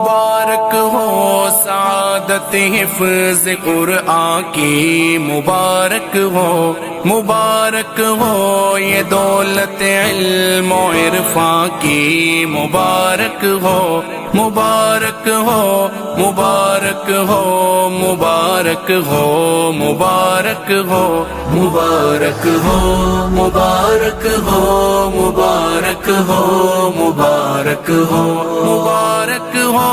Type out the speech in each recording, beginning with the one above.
مبارک ہو سعادت حفظ قرآن کی، مبارک ہو یہ دولت علم و عرفان کی، مبارک ہو مبارک ہو مبارک ہو مبارک ہو مبارک ہو مبارک ہو مبارک ہو مبارک ہو مبارک ہو مبارک ہو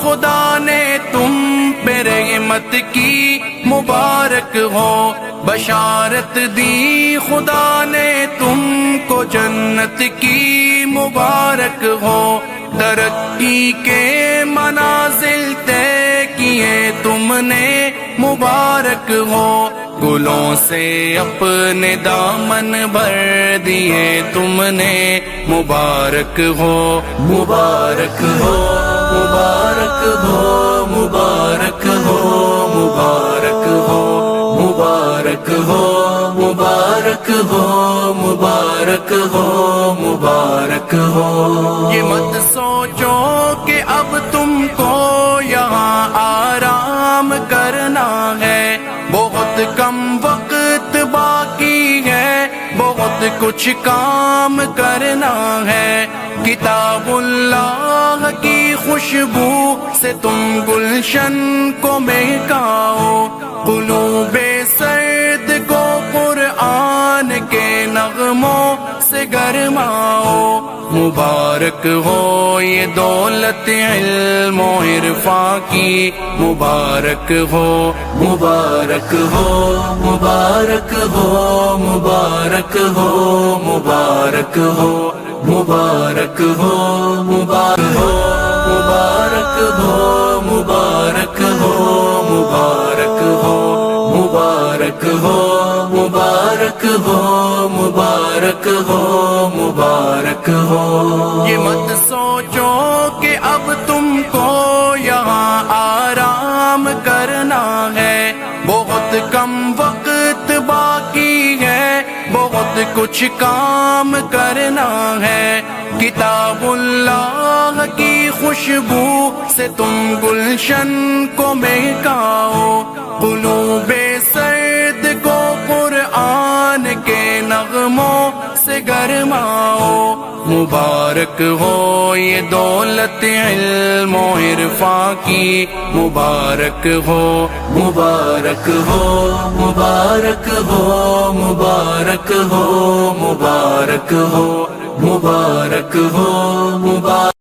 خدا نے تم پہ رحمت کی، مبارک ہو بشارت دی خدا نے تم کو جنت کی، مبارک ہو ترقی کے منازل طے کیے تم نے، مبارک ہو گلوں سے اپنے دامن بھر دیے تم نے، مبارک ہو مبارک ہو مبارک ہو مبارک ہو مبارک ہو مبارک ہو مبارک ہو مبارک ہو مبارک ہو۔ یہ مت سوچو کہ اب تم کو یہاں آرام کرنا ہے، بہت کم وقت باقی ہے، بہت کچھ کام کرنا ہے، کتاب اللہ کی خوشبو سے تم گلشن کو مہکاؤ، قلوب سرد کو قرآن کے نغموں سے گرماؤ، مبارک ہو یہ دولت علم و عرفان کی، مبارک ہو مبارک ہو مبارک ہو مبارک ہو مبارک ہو مبارک ہو مبارک ہو مبارک ہو مبارک ہو مبارک ہو مبارک ہو مبارک ہو مبارک ہو مبارک ہو۔ یہ مت سوچو کہ اب تم کو یہاں آرام کرنا ہے، بہت کم وقت باقی ہے، بہت کچھ کام کرنا ہے، کتاب اللہ کی خوشبو سے تم گلشن کو مہکاؤ، قلوب سرد کو قرآن کے نغموں سے گرماؤ، مبارک ہو یہ دولت علم و عرفان کی، مبارک ہو مبارک ہو مبارک ہو مبارک ہو مبارک ہو مبارک ہو مبارک